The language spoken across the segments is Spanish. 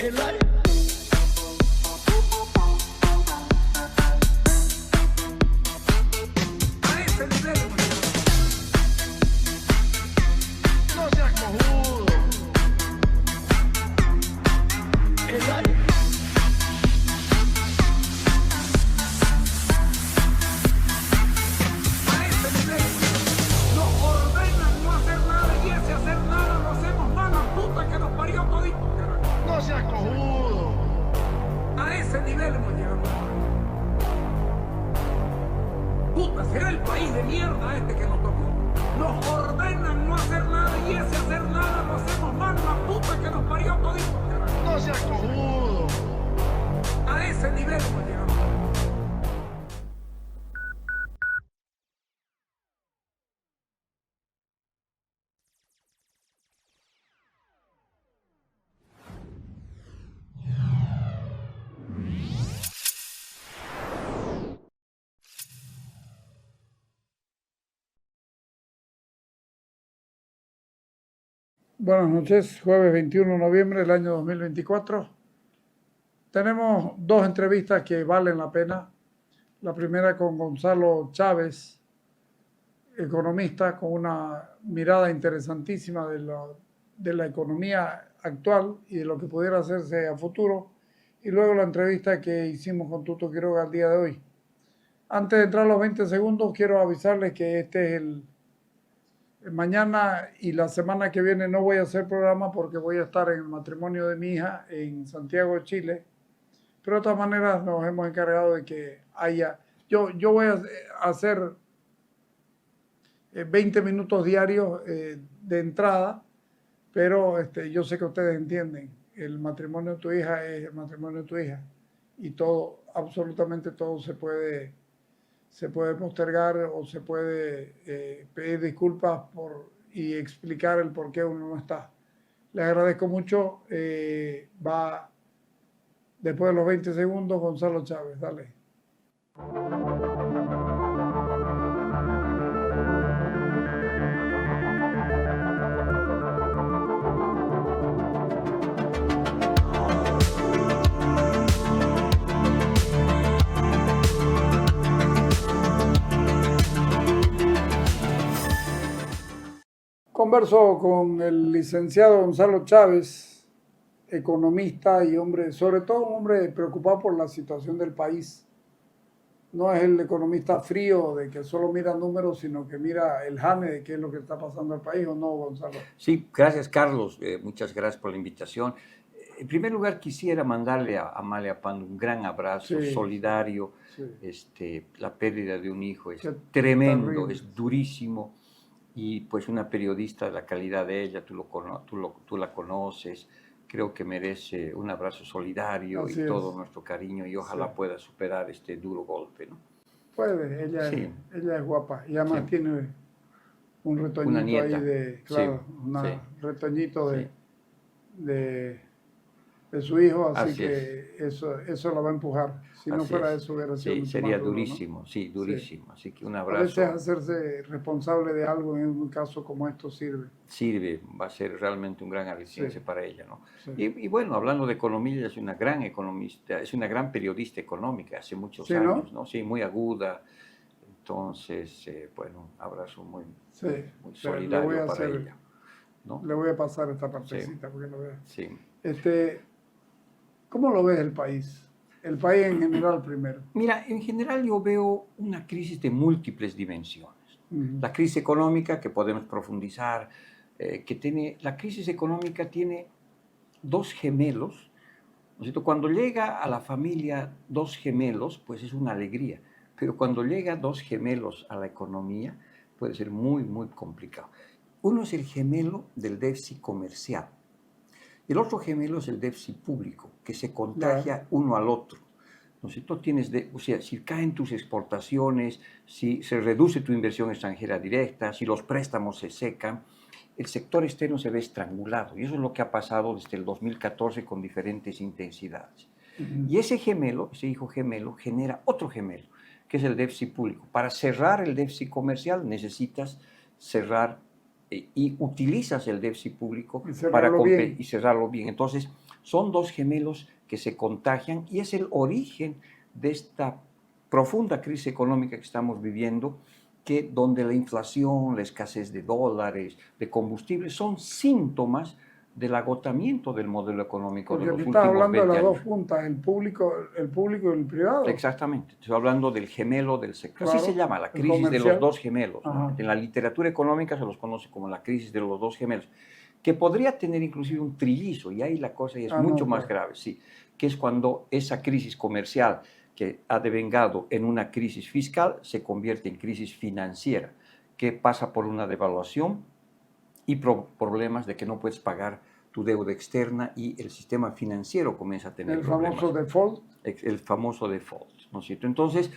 el aire. A ese nivel, no seas cojudo. El aire. A ese nivel nos ordenan no hacer nada y ese hacer nada lo hacemos mal, la puta que nos parió todito. No seas cojudo. A ese nivel hemos llegado. Puta, será el país de mierda este que nos tocó. Nos ordenan no hacer nada y ese hacer nada lo hacemos mal, la puta que nos parió todito. No seas cojudo. A ese nivel hemos llegado. Buenas noches, jueves 21 de noviembre del año 2024. Tenemos dos entrevistas que valen la pena. La primera con Gonzalo Chávez, economista, con una mirada interesantísima de la economía actual y de lo que pudiera hacerse a futuro. Y luego la entrevista que hicimos con Tuto Quiroga el día de hoy. Antes de entrar a los 20 segundos, quiero avisarles que este es mañana y la semana que viene no voy a hacer programa porque voy a estar en el matrimonio de mi hija en Santiago de Chile. Pero de todas maneras nos hemos encargado de que haya... Yo voy a hacer 20 minutos diarios de entrada, pero yo sé que ustedes entienden. El matrimonio de tu hija es el matrimonio de tu hija. Y todo, absolutamente todo se puede postergar o se puede pedir disculpas y explicar el por qué uno no está. Les agradezco mucho. Va después de los 20 segundos, Gonzalo Chávez. Dale. Converso con el licenciado Gonzalo Chávez, economista y hombre, sobre todo un hombre preocupado por la situación del país. No es el economista frío de que solo mira números, sino que mira el jane de qué es lo que está pasando al país, ¿o no, Gonzalo? Sí, gracias, Carlos. Muchas gracias por la invitación. En primer lugar, quisiera mandarle a Amalia Pando un gran abrazo, Sí, solidario. sí. La pérdida de un hijo es Qué tremendo, terrible. es durísimo. Y pues una periodista de la calidad de ella, tú la conoces, creo que merece un abrazo solidario Así y es. todo nuestro cariño y ojalá Sí. pueda superar este duro golpe, ¿no? Puede, ella, Sí. ella es guapa y además Sí. tiene un retoñito Una nieta. ahí claro, Sí, un sí. retoñito Sí. de su hijo, así Así que eso lo va a empujar. Si no Así fuera es. eso hubiera sido Sí, mucho sería más duro, ¿no? durísimo, sí, durísimo. Así que un A veces abrazo hacerse responsable de algo en un caso como esto sirve. sirve, va a ser realmente un gran aliciente Sí. para ella, ¿no? Sí. Y bueno, hablando de economía, ella es una gran economista, es una gran periodista económica hace muchos Sí, ¿no? años, ¿no? Sí, muy aguda. Entonces, bueno, un abrazo muy Sí, muy o sea, solidario para ella, ¿no? le voy a pasar esta partecita Sí. porque lo vea. Sí. ¿Cómo lo ves el país? El país en general primero. Mira, en general yo veo una crisis de múltiples dimensiones. La crisis económica, que podemos profundizar, la crisis económica tiene dos gemelos, ¿no es cierto? Cuando llega a la familia dos gemelos, pues es una alegría, pero cuando llega dos gemelos a la economía, puede ser muy, muy complicado. Uno es el gemelo del déficit comercial. El otro gemelo es el déficit público, que se contagia uno al otro. ¿No es cierto? O sea, si caen tus exportaciones, si se reduce tu inversión extranjera directa, si los préstamos se secan, el sector externo se ve estrangulado. Y eso es lo que ha pasado desde el 2014 con diferentes intensidades. Y ese hijo gemelo, genera otro gemelo, que es el déficit público. Para cerrar el déficit comercial necesitas cerrar y utilizas el déficit público y cerrarlo bien. Y cerrarlo bien. Entonces, Son dos gemelos que se contagian y es el origen de esta profunda crisis económica que estamos viviendo, que donde la inflación, la escasez de dólares, de combustibles, son síntomas del agotamiento del modelo económico de Porque los me estás últimos hablando de 20 las dos años. puntas, el público y el privado. Exactamente, estoy hablando del gemelo del sector. Así Claro, se llama, la el crisis de los comercial. dos gemelos, ¿no? Ajá. En la literatura económica se los conoce como la crisis de los dos gemelos, que podría tener inclusive un trillizo, y ahí la cosa es Ah, mucho no, más claro. grave, sí, que es cuando esa crisis comercial que ha devengado en una crisis fiscal se convierte en crisis financiera, que pasa por una devaluación y problemas de que no puedes pagar tu deuda externa y el sistema financiero comienza a tener El famoso problemas. default. El famoso default, ¿no es cierto? Entonces,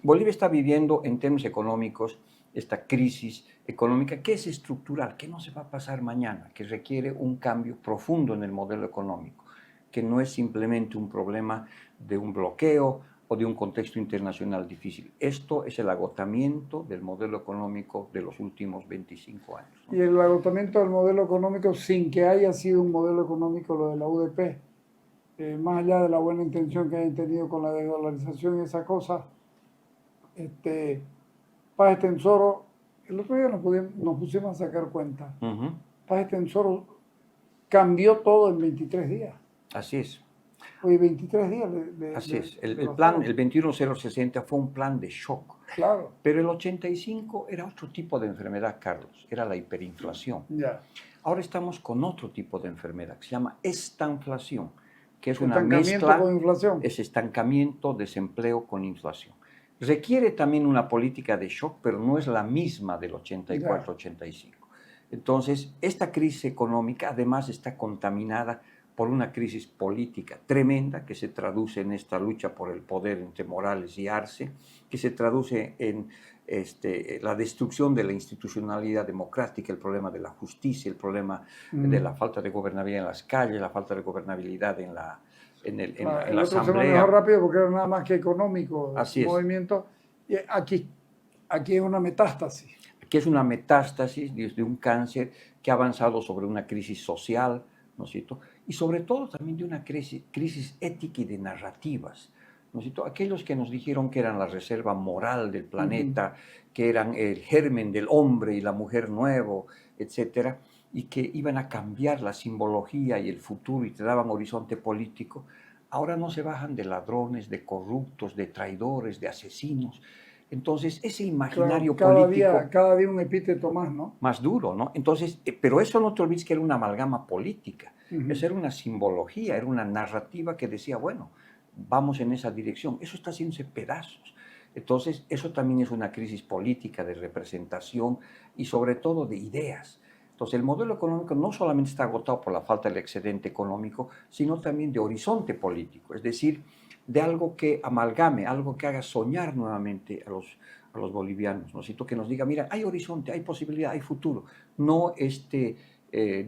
Bolivia está viviendo en términos económicos esta crisis económica que es estructural, que no se va a pasar mañana, que requiere un cambio profundo en el modelo económico, que no es simplemente un problema de un bloqueo o de un contexto internacional difícil. Esto es el agotamiento del modelo económico de los últimos 25 años, ¿no? Y el agotamiento del modelo económico sin que haya sido un modelo económico lo de la UDP. Más allá de la buena intención que hayan tenido con la desdolarización y esa cosa, Paz Extensoro, el otro día nos pusimos a sacar cuenta. Paz Extensoro cambió todo en 23 días. Así es. Oye, 23 días Así es. El lo plan, fueron. el 21060 fue un plan de shock. Claro, Pero el 85 era otro tipo de enfermedad, Carlos, era la hiperinflación. ya. Ahora estamos con otro tipo de enfermedad que se llama estanflación, que es una Estancamiento mezcla, con inflación. es estancamiento, desempleo con inflación. Requiere también una política de shock, pero no es la misma del 84-85. Entonces, esta crisis económica además está contaminada por una crisis política tremenda que se traduce en esta lucha por el poder entre Morales y Arce, que se traduce en la destrucción de la institucionalidad democrática, el problema de la justicia, el problema de la falta de gobernabilidad en las calles, la falta de gobernabilidad en la, Claro, en el la otro se manejó asamblea. rápido porque era nada más que económico Así el es. movimiento. Y aquí es una metástasis. Que es una metástasis de un cáncer que ha avanzado sobre una crisis social, ¿no es cierto? Y sobre todo también de una crisis ética y de narrativas, ¿no es cierto? Aquellos que nos dijeron que eran la reserva moral del planeta, que eran el germen del hombre y la mujer nuevo, etcétera, y que iban a cambiar la simbología y el futuro y te daban horizonte político, ahora no se bajan de ladrones, de corruptos, de traidores, de asesinos. Entonces, ese imaginario Claro, político cada día un epíteto más, ¿no? más duro, ¿no? Entonces, pero eso no te olvides que era una amalgama política, eso era una simbología, era una narrativa que decía, bueno, vamos en esa dirección, eso está haciéndose pedazos. Entonces, eso también es una crisis política de representación y sobre todo de ideas. Entonces, el modelo económico no solamente está agotado por la falta del excedente económico, sino también de horizonte político, es decir, de algo que amalgame, algo que haga soñar nuevamente a los bolivianos, ¿no? Que nos diga, mira, hay horizonte, hay posibilidad, hay futuro, no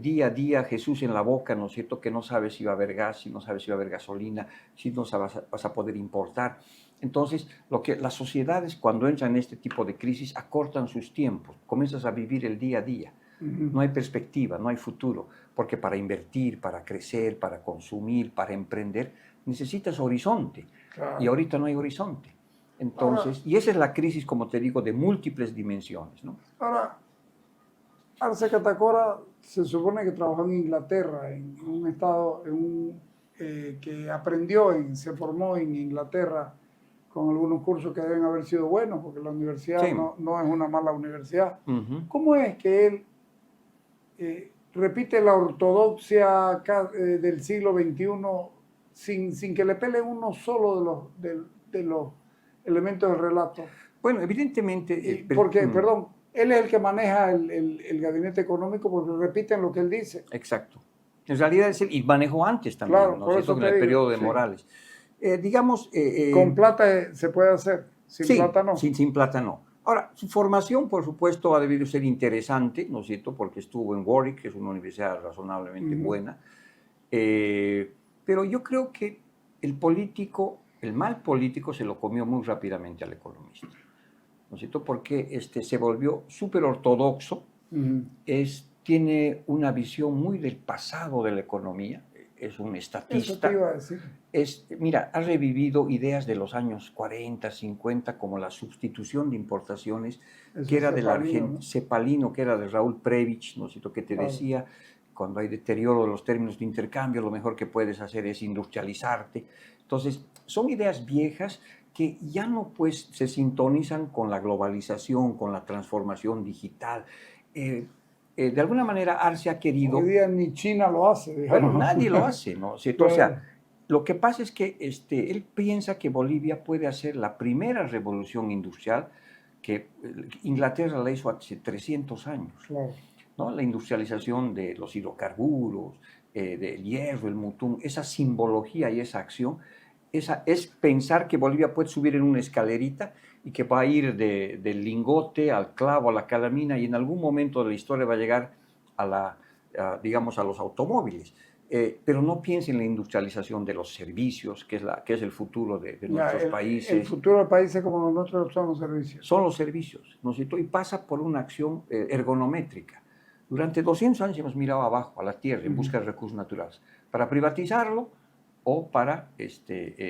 día a día Jesús en la boca, ¿no es cierto?, que no sabes si va a haber gas, si no sabes si va a haber gasolina, si no vas a poder importar. Entonces, lo que las sociedades cuando entran en este tipo de crisis acortan sus tiempos, comienzas a vivir el día a día. No hay perspectiva, no hay futuro, porque para invertir, para crecer, para consumir, para emprender, necesitas horizonte. Claro. Y ahorita no hay horizonte. Entonces, Ahora, y esa es la crisis, como te digo, de múltiples dimensiones, ¿no? ahora, Arce Catacora se supone que trabajó en Inglaterra, en un estado que aprendió, se formó en Inglaterra con algunos cursos que deben haber sido buenos, porque la universidad Sí. no es una mala universidad. Uh-huh. ¿Cómo es que él repite la ortodoxia del siglo XXI sin que le pele uno solo de los elementos del relato? Bueno, evidentemente... Porque, perdón, él es el que maneja el gabinete económico porque repiten lo que él dice. Exacto. En realidad es él, y manejó antes también, Claro, ¿no? por eso En te el digo, periodo de sí. Morales. Digamos... Con plata se puede hacer, sin sí, plata no. Sin plata no. Ahora, su formación, por supuesto, ha debido ser interesante, ¿no es cierto?, porque estuvo en Warwick, que es una universidad razonablemente buena. Pero yo creo que el mal político se lo comió muy rápidamente al economista, ¿no es cierto?, porque se volvió súper ortodoxo, tiene una visión muy del pasado de la economía. es un Eso estatista. te iba a decir. Mira, ha revivido ideas de los años 40, 50, como la sustitución de importaciones, Eso que era es del Cepalino, ¿no? Cepalino, que era de Raúl Previch, ¿no es cierto?, que te Claro. decía, cuando hay deterioro de los términos de intercambio, lo mejor que puedes hacer es industrializarte. Entonces, son ideas viejas que ya no pues se sintonizan con la globalización, con la transformación digital. De alguna manera Arce ha querido... Hoy día ni China lo hace, Bueno, digamos. nadie lo hace, ¿no? ¿Cierto? O sea, lo que pasa es que él piensa que Bolivia puede hacer la primera revolución industrial que Inglaterra la hizo hace 300 años, Claro. ¿no? La industrialización de los hidrocarburos, del hierro, el mutún, esa simbología y esa acción, es pensar que Bolivia puede subir en una escalerita y que va a ir del lingote al clavo, a la calamina, y en algún momento de la historia va a llegar digamos, a los automóviles. Pero no piensen en la industrialización de los servicios, que es el futuro de nuestros países. El futuro de países como los nuestros son los servicios. Son los servicios, ¿no es cierto? Y pasa por una acción ergonómica. Durante 200 años hemos mirado abajo, a la tierra, en busca de recursos naturales, para privatizarlo o para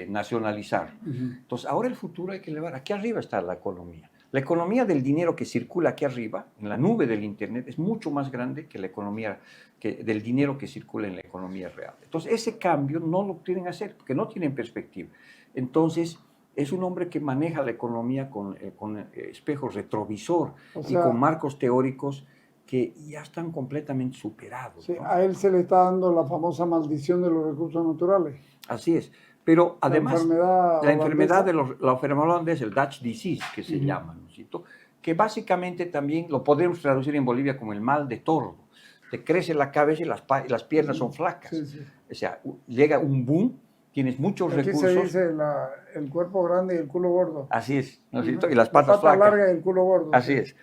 nacionalizarlo. Entonces, ahora el futuro hay que elevar. Aquí arriba está la economía. La economía del dinero que circula aquí arriba, en la nube del Internet, es mucho más grande que la economía del dinero que circula en la economía real. Entonces, ese cambio no lo quieren hacer porque no tienen perspectiva. Entonces, es un hombre que maneja la economía con espejos retrovisor y con marcos teóricos que ya están completamente superados. Sí, ¿no? a él se le está dando la famosa maldición de los recursos naturales. Así es. Pero además, la enfermedad holandesa, el Dutch disease, que se llama, ¿no es cierto? Que básicamente también lo podemos traducir en Bolivia como el mal de tordo. Te crece la cabeza y las piernas son flacas. Sí, sí. O sea, llega un boom, tienes muchos recursos. Aquí se dice el cuerpo grande y el culo gordo. Así es, ¿no es cierto? Y las patas flacas. La pata larga y el culo gordo. Así es.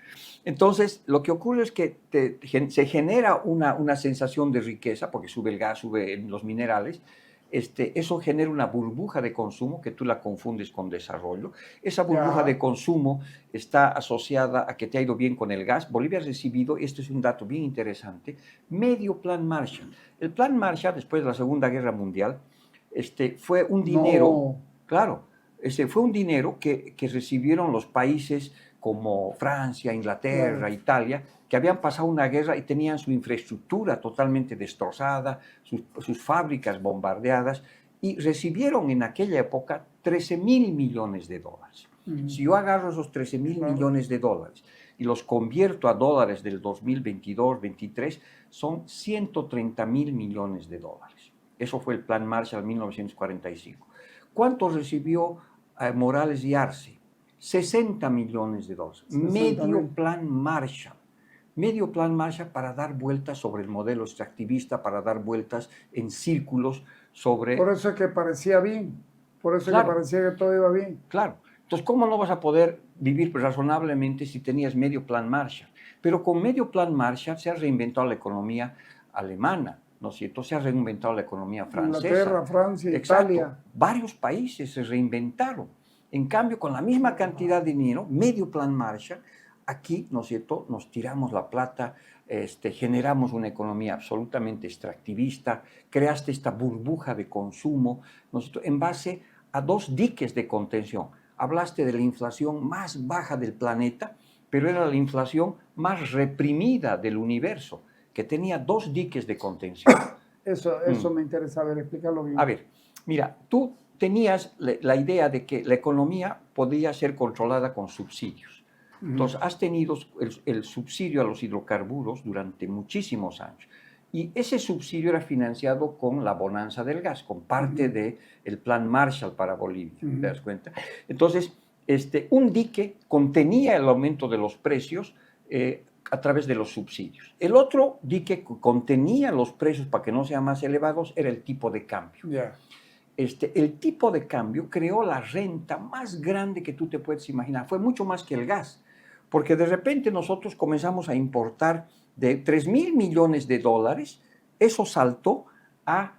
Entonces, lo que ocurre es que se genera una sensación de riqueza, porque sube el gas, suben los minerales. Eso genera una burbuja de consumo que tú la confundes con desarrollo. Esa burbuja de consumo está asociada a que te ha ido bien con el gas. Bolivia ha recibido, esto es un dato bien interesante, medio plan Marshall. El plan Marshall, después de la Segunda Guerra Mundial, fue un dinero, claro, fue un dinero que recibieron los países como Francia, Inglaterra, Italia, que habían pasado una guerra y tenían su infraestructura totalmente destrozada, sus fábricas bombardeadas, y recibieron en aquella época 13.000 millones de dólares. Si yo agarro esos 13.000 millones de dólares y los convierto a dólares del 2022-23, son 130.000 millones de dólares. Eso fue el Plan Marshall 1945. ¿Cuánto recibió Morales y Arce? 60 millones de dólares. Medio Plan Marshall. Medio Plan Marshall para dar vueltas sobre el modelo extractivista, para dar vueltas en círculos sobre... Por eso es que parecía bien. Por eso es que parecía que todo iba bien. Claro. Entonces, ¿cómo no vas a poder vivir razonablemente si tenías medio Plan Marshall? Pero con medio Plan Marshall se ha reinventado la economía alemana, ¿no es cierto? Se ha reinventado la economía francesa. Inglaterra, Francia, Italia. Varios países se reinventaron. En cambio, con la misma cantidad de dinero, medio Plan Marshall, aquí, ¿no es cierto?, nos tiramos la plata, generamos una economía absolutamente extractivista, creaste esta burbuja de consumo, ¿no es cierto?, en base a dos diques de contención. Hablaste de la inflación más baja del planeta, pero era la inflación más reprimida del universo, que tenía dos diques de contención. Eso me interesa, a ver, explícalo bien. A ver, mira, tú tenías la idea de que la economía podía ser controlada con subsidios. Entonces, has tenido el subsidio a los hidrocarburos durante muchísimos años. Y ese subsidio era financiado con la bonanza del gas, con parte del Plan Marshall para Bolivia, ¿te das cuenta? Entonces, un dique contenía el aumento de los precios a través de los subsidios. El otro dique que contenía los precios para que no sean más elevados era el tipo de cambio. El tipo de cambio creó la renta más grande que tú te puedes imaginar. Fue mucho más que el gas, porque de repente nosotros comenzamos a importar de 3.000 millones de dólares, eso saltó a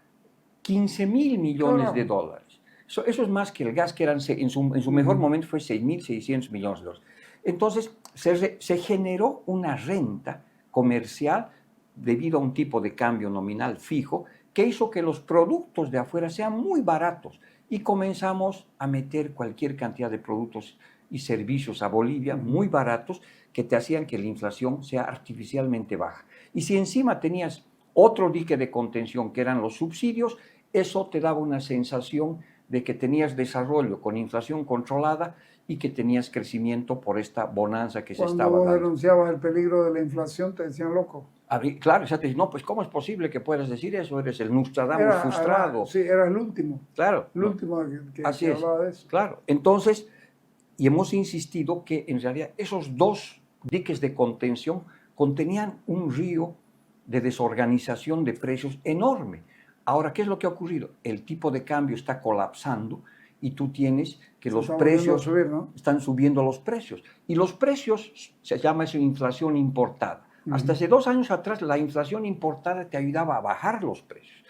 15.000 millones de dólares. Eso es más que el gas, que eran, en su mejor momento fue 6.600 millones de dólares. Entonces se generó una renta comercial debido a un tipo de cambio nominal fijo que hizo que los productos de afuera sean muy baratos y comenzamos a meter cualquier cantidad de productos y servicios a Bolivia muy baratos que te hacían que la inflación sea artificialmente baja. Y si encima tenías otro dique de contención que eran los subsidios, eso te daba una sensación de que tenías desarrollo con inflación controlada y que tenías crecimiento por esta bonanza que se estaba Cuando vos dando. denunciabas el peligro de la inflación, te decían loco. Claro, ya te dicen, no, pues ¿cómo es posible que puedas decir eso? Eres el Nostradamus frustrado. Además, sí, era el último. Claro. El No, último así que es. hablaba de eso. Claro. Entonces, y hemos insistido que en realidad esos dos diques de contención contenían un río de desorganización de precios enorme. Ahora, ¿qué es lo que ha ocurrido? El tipo de cambio está colapsando y tú tienes que los precios subir, ¿no? están subiendo los precios. Y los precios, se llama eso inflación importada. Hasta hace 2 años atrás la inflación importada te ayudaba a bajar los precios.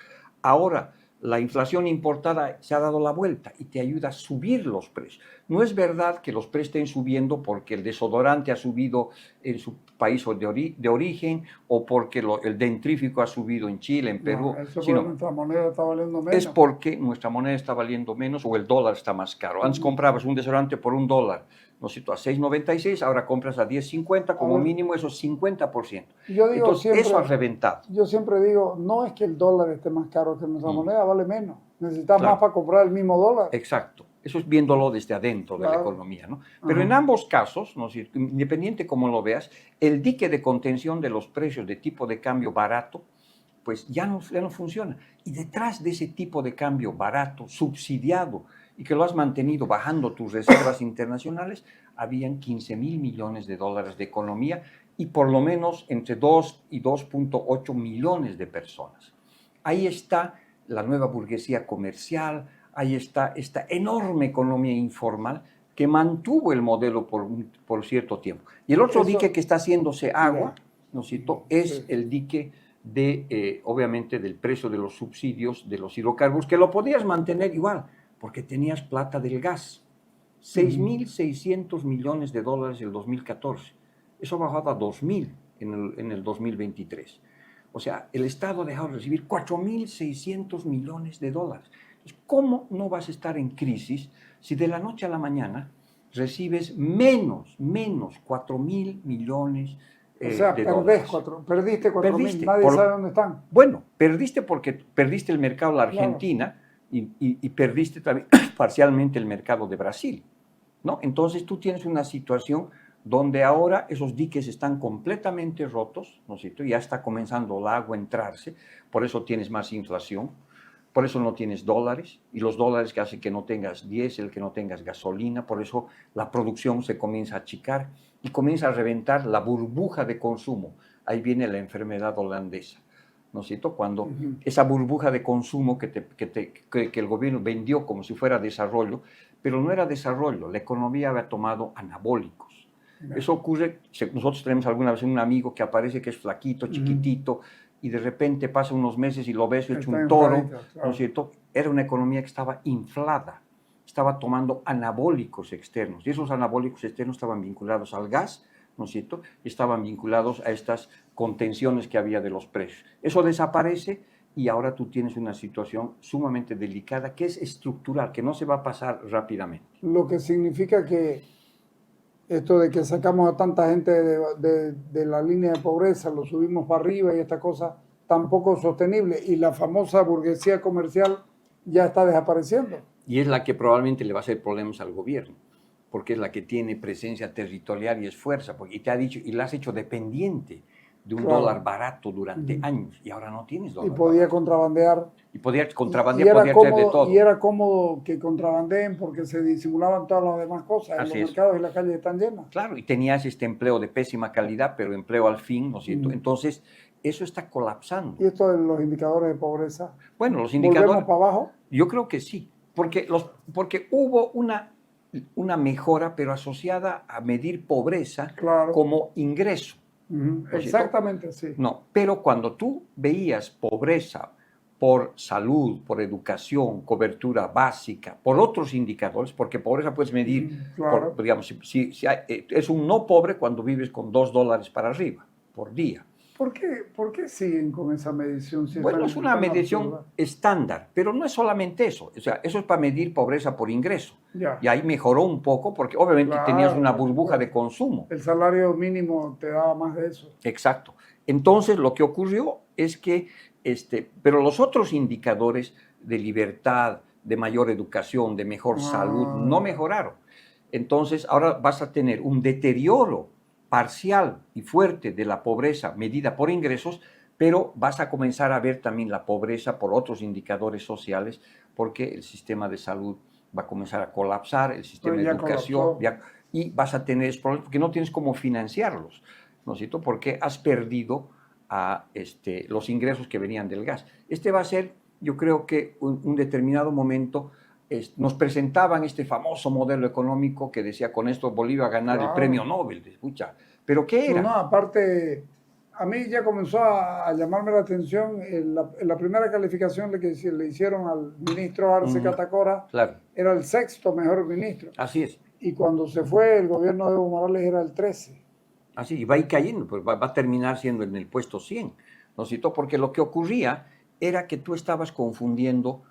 Ahora la inflación importada se ha dado la vuelta y te ayuda a subir los precios. No es verdad que los precios estén subiendo porque el desodorante ha subido en su país de origen o porque el dentrífico ha subido en Chile, en Perú. No, eso sino nuestra moneda está valiendo menos. es porque nuestra moneda está valiendo menos o el dólar está más caro. Antes comprabas un desodorante por $1, ¿no es cierto? A 6.96, ahora compras a 10.50, como mínimo eso es 50%. Yo digo Entonces, siempre, eso ha reventado. Yo siempre digo, no es que el dólar esté más caro, que nuestra moneda vale menos. Necesitas Claro. más para comprar el mismo dólar. Exacto. Eso es viéndolo desde adentro de la economía, ¿no? Pero en ambos casos, ¿no es cierto? Independiente como lo veas, el dique de contención de los precios de tipo de cambio barato, pues ya no funciona. Y detrás de ese tipo de cambio barato, subsidiado, y que lo has mantenido bajando tus reservas internacionales, habían 15.000 millones de dólares de economía y por lo menos entre 2 y 2.8 millones de personas. Ahí está la nueva burguesía comercial, ahí está esta enorme economía informal que mantuvo el modelo por cierto tiempo. Y el otro dique que está haciéndose agua, ¿no es cierto?, es el dique de, obviamente, del precio de los subsidios de los hidrocarburos, que lo podías mantener igual, porque tenías plata del gas. 6.600 millones de dólares en el 2014. Eso ha bajado a 2.000 en el 2023. O sea, el Estado ha dejado de recibir 4.600 millones de dólares. Entonces, ¿cómo no vas a estar en crisis si de la noche a la mañana recibes menos 4.000 millones o sea, de dólares? Perdiste 4.000, nadie sabe dónde están. Bueno, perdiste porque perdiste el mercado de la Argentina, claro, y perdiste también parcialmente el mercado de Brasil, ¿no? Entonces tú tienes una situación donde ahora esos diques están completamente rotos, ¿no es cierto? Ya está comenzando el agua a entrarse, por eso tienes más inflación, por eso no tienes dólares, y los dólares que hacen que no tengas diésel, que no tengas gasolina, por eso la producción se comienza a achicar y comienza a reventar la burbuja de consumo. Ahí viene la enfermedad holandesa, ¿no es cierto? Cuando esa burbuja de consumo que el gobierno vendió como si fuera desarrollo, pero no era desarrollo, la economía había tomado anabólicos. Eso ocurre, nosotros tenemos alguna vez un amigo que aparece que es flaquito, chiquitito, y de repente pasa unos meses y lo ves hecho un toro, claro, ¿no es cierto? Era una economía que estaba inflada, estaba tomando anabólicos externos, y esos anabólicos externos estaban vinculados al gas, ¿no es cierto? Y estaban vinculados a estas contenciones que había de los precios. Eso desaparece y ahora tú tienes una situación sumamente delicada que es estructural, que no se va a pasar rápidamente. Lo que significa que esto de que sacamos a tanta gente de la línea de pobreza, lo subimos para arriba y esta cosa tampoco es sostenible. Y la famosa burguesía comercial ya está desapareciendo. Y es la que probablemente le va a hacer problemas al gobierno, porque es la que tiene presencia territorial y es fuerza, y te ha dicho, y la has hecho dependiente de un dólar barato durante años, y ahora no tienes dólar y podía barato. contrabandear. Y podía contrabandear, podía hacer de todo. Y era cómodo que contrabandeen porque se disimulaban todas las demás cosas. Así los mercados y las calles están llenas. Claro, y tenías este empleo de pésima calidad, pero empleo al fin, ¿no es cierto? Entonces, eso está colapsando. ¿Y esto de los indicadores de pobreza? Bueno, los indicadores... ¿Volvemos para abajo? Yo creo que sí, porque hubo una mejora, pero asociada a medir pobreza como ingreso. Exactamente, sí. No, pero cuando tú veías pobreza por salud, por educación, cobertura básica, por otros indicadores, porque pobreza puedes medir, digamos, si es un no pobre cuando vives con $2 para arriba por día. ¿Por qué siguen con esa medición? Si Bueno, es una tan medición absurda? estándar, pero no es solamente eso. O sea, eso es para medir pobreza por ingreso. Ya, Y ahí mejoró un poco porque obviamente tenías claro, una por burbuja de supuesto. consumo. El salario mínimo te daba más de eso. Exacto. Entonces, lo que ocurrió es que, pero los otros indicadores de libertad, de mayor educación, de mejor salud, Ah, no ya. mejoraron. Entonces, ahora vas a tener un deterioro parcial y fuerte de la pobreza medida por ingresos, pero vas a comenzar a ver también la pobreza por otros indicadores sociales, porque el sistema de salud va a comenzar a colapsar, el sistema Pues de ya educación, colapsó. y vas a tener problemas porque no tienes cómo financiarlos, ¿no es cierto? Porque has perdido los ingresos que venían del gas. Va a ser, yo creo que un determinado momento nos presentaban este famoso modelo económico que decía con esto Bolivia a ganar el premio Claro. Nobel. Escucha, ¿pero qué No, era? no, aparte, a mí ya comenzó a llamarme la atención la primera calificación que le hicieron al ministro Arce Catacora, Claro, era el sexto mejor ministro. así es. Y cuando se fue el gobierno de Evo Morales era el 13. Así, y va a ir cayendo, pues va a terminar siendo en el puesto 100, ¿no es cierto? Porque lo que ocurría era que tú estabas confundiendo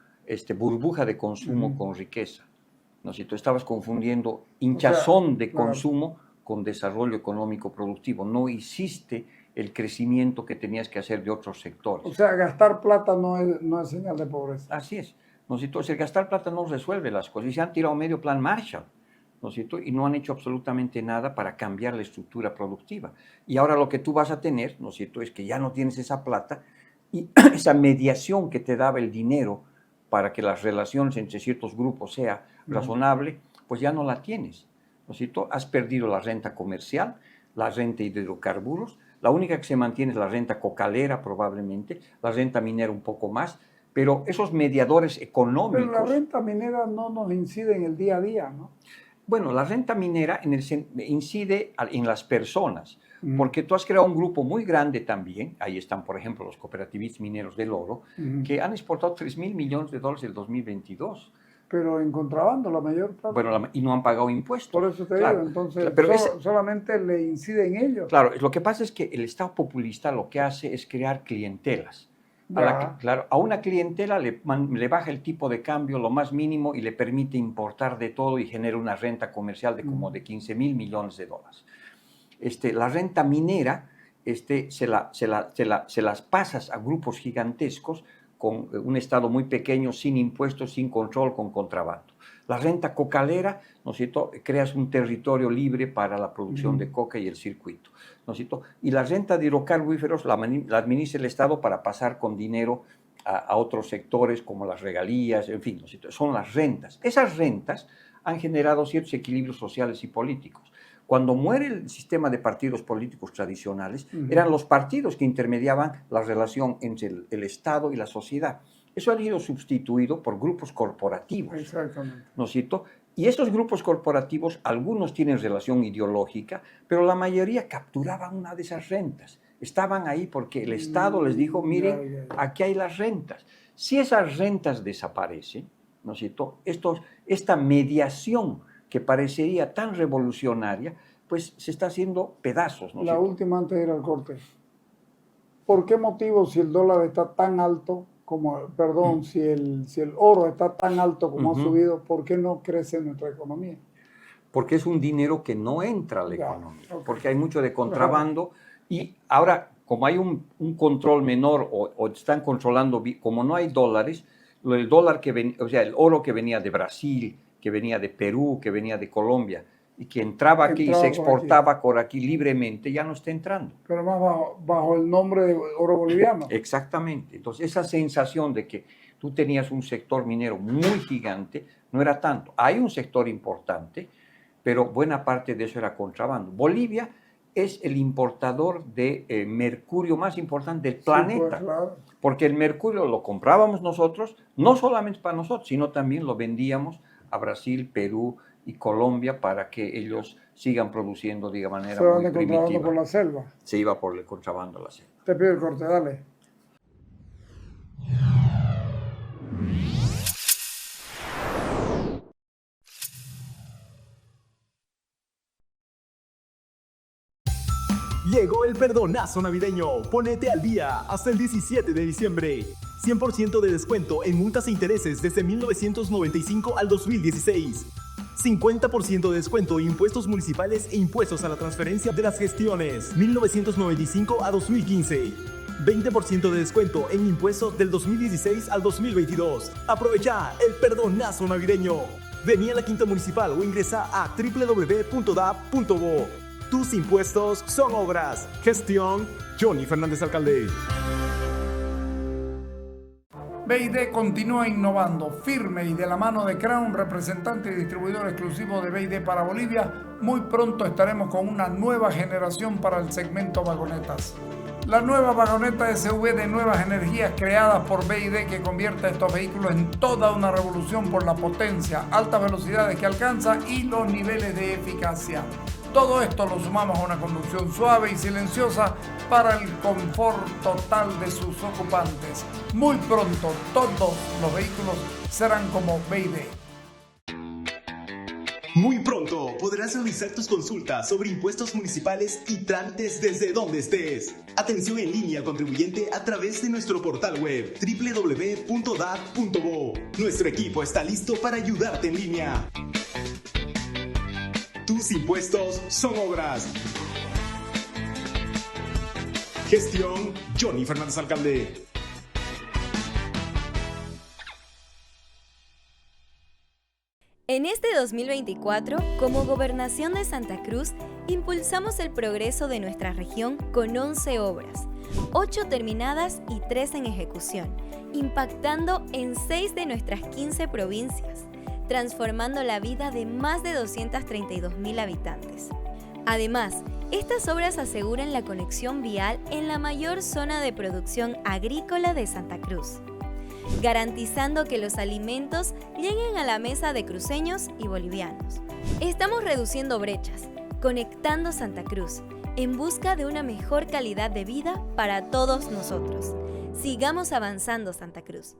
burbuja de consumo con riqueza, ¿no es cierto? Estabas confundiendo O sea, hinchazón de claro. consumo con desarrollo económico productivo. No hiciste el crecimiento que tenías que hacer de otros sectores. O sea, gastar plata no es señal de pobreza. Así es, ¿no es cierto? El gastar plata no resuelve las cosas y se han tirado medio plan Marshall, ¿no es cierto? Y no han hecho absolutamente nada para cambiar la estructura productiva. Y ahora lo que tú vas a tener, ¿no es cierto?, es que ya no tienes esa plata y esa mediación que te daba el dinero para que las relaciones entre ciertos grupos sea razonable, pues ya no la tienes, ¿no es cierto? Has perdido la renta comercial, la renta de hidrocarburos, la única que se mantiene es la renta cocalera probablemente, la renta minera un poco más, pero esos mediadores económicos... Pero la renta minera no nos incide en el día a día, ¿no? Bueno, la renta minera incide en las personas, porque tú has creado un grupo muy grande también, ahí están, por ejemplo, los cooperativistas mineros del oro, que han exportado $3,000 millones en el 2022. Pero en contrabando la mayor parte. Bueno, y no han pagado impuestos. Por eso te Claro, digo, entonces pero solamente le incide en ellos. claro, lo que pasa es que el Estado populista lo que hace es crear clientelas. A una clientela le baja el tipo de cambio lo más mínimo y le permite importar de todo y genera una renta comercial de como de $15,000 millones. La renta minera se las pasas a grupos gigantescos con un Estado muy pequeño, sin impuestos, sin control, con contrabando. La renta cocalera, ¿no es cierto?, creas un territorio libre para la producción de coca y el circuito, ¿no es cierto? Y la renta de hidrocarburíferos la administra el Estado para pasar con dinero a otros sectores como las regalías, en fin, ¿no es cierto? Son las rentas. Esas rentas han generado ciertos equilibrios sociales y políticos. Cuando muere el sistema de partidos políticos tradicionales, eran los partidos que intermediaban la relación entre el Estado y la sociedad. Eso ha sido sustituido por grupos corporativos. Exactamente. ¿No es cierto? Y estos grupos corporativos, algunos tienen relación ideológica, pero la mayoría capturaban una de esas rentas. Estaban ahí porque el Estado les dijo, miren, aquí hay las rentas. Si esas rentas desaparecen, ¿no es cierto?, esta mediación que parecería tan revolucionaria, pues se está haciendo pedazos, ¿no es La cierto? última antes de ir al corte. ¿Por qué motivo si el dólar está tan alto si el oro está tan alto como ha subido, por qué no crece nuestra economía? Porque es un dinero que no entra a la economía, porque hay mucho de contrabando y ahora, como hay un control menor o están controlando, como no hay dólares, el dólar el oro que venía de Brasil, que venía de Perú, que venía de Colombia y que entraba aquí y se exportaba por aquí libremente, ya no está entrando. Pero más bajo el nombre de oro boliviano. Exactamente. Entonces, esa sensación de que tú tenías un sector minero muy gigante, no era tanto. Hay un sector importante, pero buena parte de eso era contrabando. Bolivia es el importador de mercurio más importante del planeta, pues, claro. Porque el mercurio lo comprábamos nosotros, no solamente para nosotros, sino también lo vendíamos a Brasil, Perú y Colombia para que ellos sigan produciendo de manera muy primitiva. Se por la selva. Se iba por el contrabando a la selva. Te pido el corte, dale. Llegó el perdonazo navideño. Ponete al día hasta el 17 de diciembre. 100% de descuento en multas e intereses desde 1995 al 2016. 50% de descuento en impuestos municipales e impuestos a la transferencia de las gestiones 1995 a 2015. 20% de descuento en impuestos del 2016 al 2022. Aprovecha el perdonazo navideño. Vení a la Quinta Municipal o ingresa a www.dap.bo. Tus impuestos son obras. Gestión Johnny Fernández Alcalde. BID continúa innovando, firme y de la mano de Crown, representante y distribuidor exclusivo de BID para Bolivia. Muy pronto estaremos con una nueva generación para el segmento vagonetas. La nueva vagoneta SUV de nuevas energías creadas por BID, que convierte a estos vehículos en toda una revolución por la potencia, altas velocidades que alcanza y los niveles de eficacia. Todo esto lo sumamos a una conducción suave y silenciosa para el confort total de sus ocupantes. Muy pronto todos los vehículos serán como BID. Muy pronto podrás realizar tus consultas sobre impuestos municipales y trámites desde donde estés. Atención en línea al contribuyente a través de nuestro portal web www.dat.bo. Nuestro equipo está listo para ayudarte en línea. Tus impuestos son obras. Gestión Johnny Fernández Alcalde. En este 2024, como Gobernación de Santa Cruz, impulsamos el progreso de nuestra región con 11 obras, 8 terminadas y 3 en ejecución, impactando en 6 de nuestras 15 provincias, transformando la vida de más de 232.000 habitantes. Además, estas obras aseguran la conexión vial en la mayor zona de producción agrícola de Santa Cruz, garantizando que los alimentos lleguen a la mesa de cruceños y bolivianos. Estamos reduciendo brechas, conectando Santa Cruz, en busca de una mejor calidad de vida para todos nosotros. Sigamos avanzando, Santa Cruz.